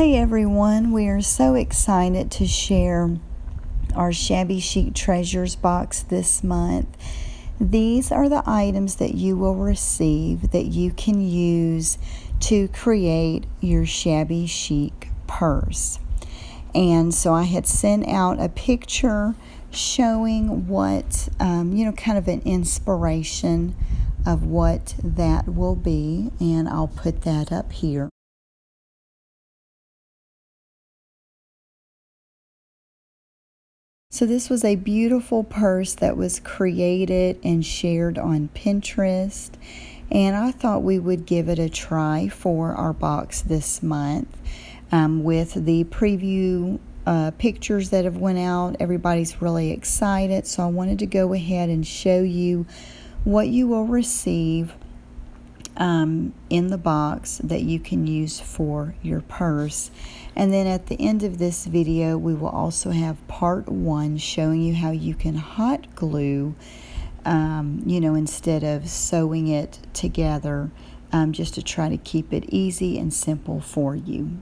Hey everyone, we are so excited to share our Shabby Chic Treasures box this month. These are the items that you will receive that you can use to create your Shabby Chic purse. And so I had sent out a picture showing what, kind of an inspiration of what that will be, and I'll put that up here. So this was a beautiful purse that was created and shared on Pinterest, and I thought we would give it a try for our box this month. With the preview pictures that have went out, everybody's really excited, so I wanted to go ahead and show you what you will receive in the box that you can use for your purse. And then at the end of this video, we will also have part 1 showing you how you can hot glue, instead of sewing it together, just to try to keep it easy and simple for you.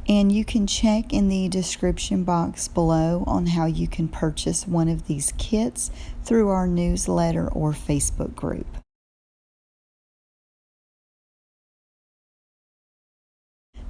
And you can check in the description box below on how you can purchase one of these kits through our newsletter or Facebook group.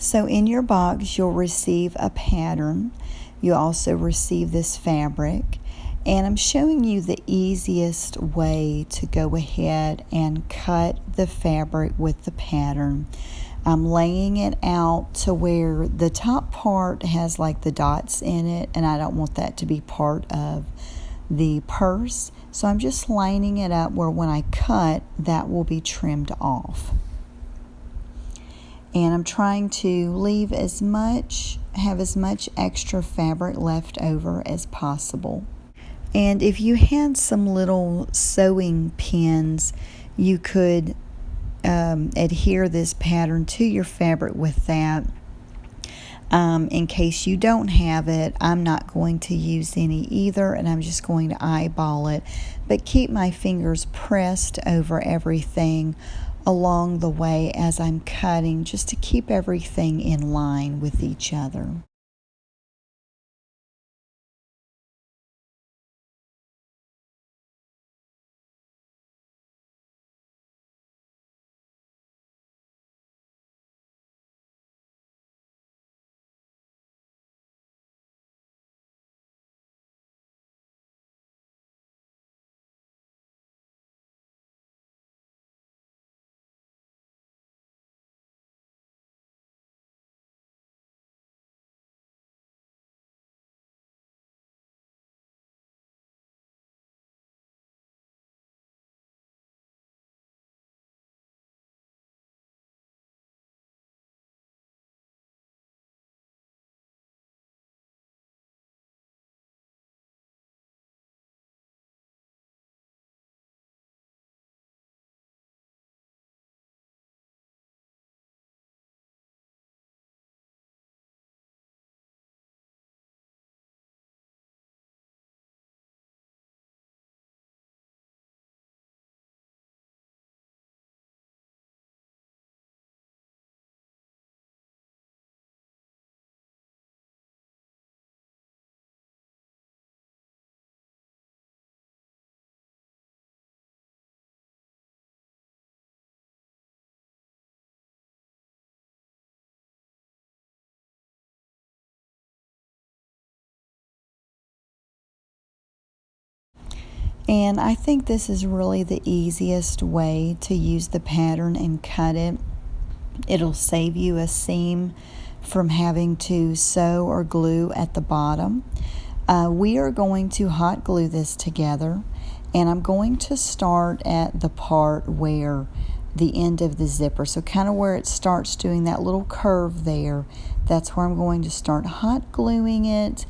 So in your box, you'll receive a pattern. You'll also receive this fabric. And I'm showing you the easiest way to go ahead and cut the fabric with the pattern. I'm laying it out to where the top part has like the dots in it, and I don't want that to be part of the purse. So I'm just lining it up where when I cut, that will be trimmed off. And I'm trying to have as much extra fabric left over as possible. And if you had some little sewing pins, you could adhere this pattern to your fabric with that. In case you don't have it, I'm not going to use any either, and I'm just going to eyeball it, but keep my fingers pressed over everything along the way as I'm cutting, just to keep everything in line with each other. And I think this is really the easiest way to use the pattern and cut it. It'll save you a seam from having to sew or glue at the bottom. We are going to hot glue this together, and I'm going to start at the part where the end of the zipper, so kind of where it starts doing that little curve there, that's where I'm going to start hot gluing it.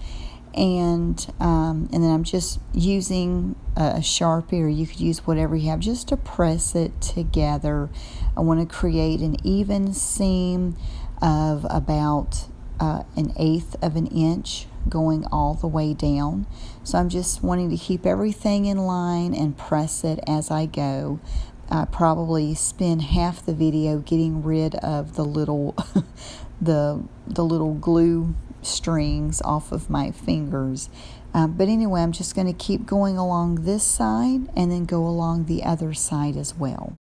And then I'm just using a Sharpie, or you could use whatever you have, just to press it together. I want to create an even seam of about 1/8 of an inch going all the way down. So I'm just wanting to keep everything in line and press it as I go. I probably spend half the video getting rid of the little the little glue strings off of my fingers. But anyway, I'm just going to keep going along this side and then go along the other side as well.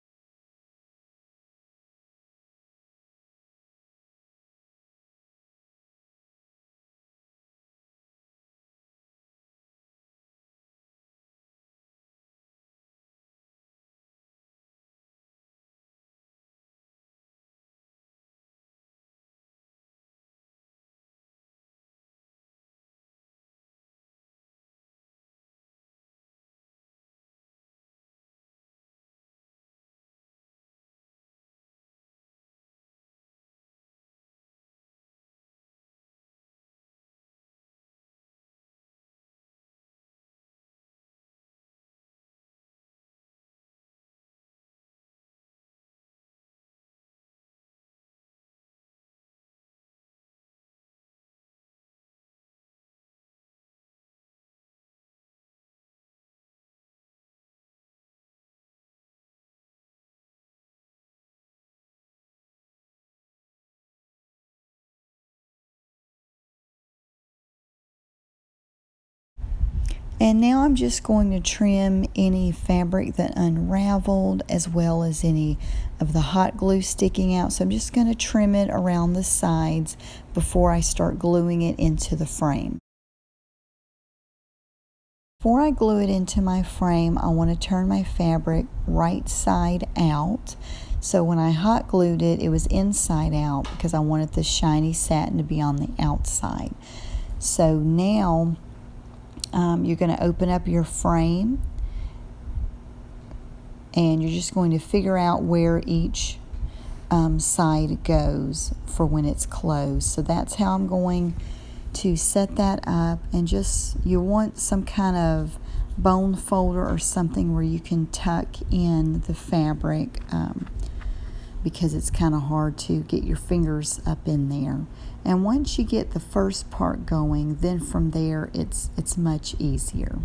And now I'm just going to trim any fabric that unraveled as well as any of the hot glue sticking out. So I'm just going to trim it around the sides before I start gluing it into the frame. Before I glue it into my frame, I want to turn my fabric right side out. So when I hot glued it, it was inside out because I wanted the shiny satin to be on the outside. So now you're going to open up your frame and you're just going to figure out where each side goes for when it's closed. So that's how I'm going to set that up, and just you want some kind of bone folder or something where you can tuck in the fabric because it's kind of hard to get your fingers up in there. And once you get the first part going, then from there it's much easier.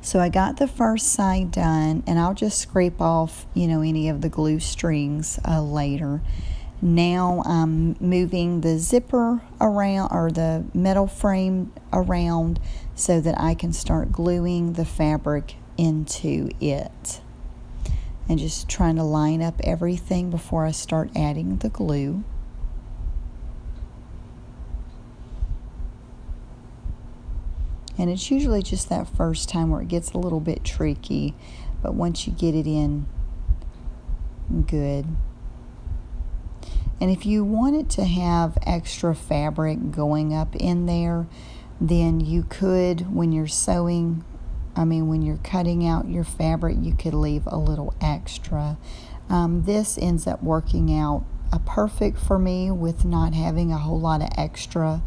So I got the first side done, and I'll just scrape off, any of the glue strings later. Now I'm moving the zipper around, or the metal frame around, so that I can start gluing the fabric into it. And just trying to line up everything before I start adding the glue. And it's usually just that first time where it gets a little bit tricky, but once you get it in good. And if you wanted to have extra fabric going up in there, then you could, when you're sewing when you're cutting out your fabric, you could leave a little extra. This ends up working out perfect for me with not having a whole lot of extra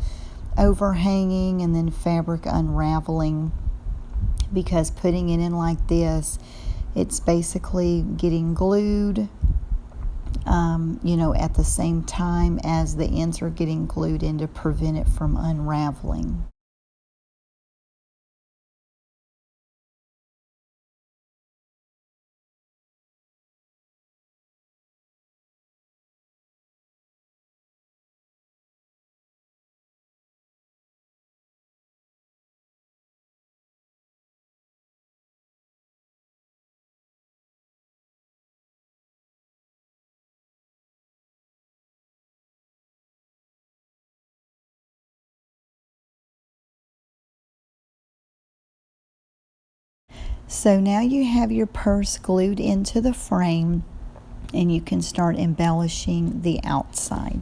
overhanging and then fabric unraveling, because putting it in like this, it's basically getting glued at the same time as the ends are getting glued in to prevent it from unraveling. So now you have your purse glued into the frame, and you can start embellishing the outside.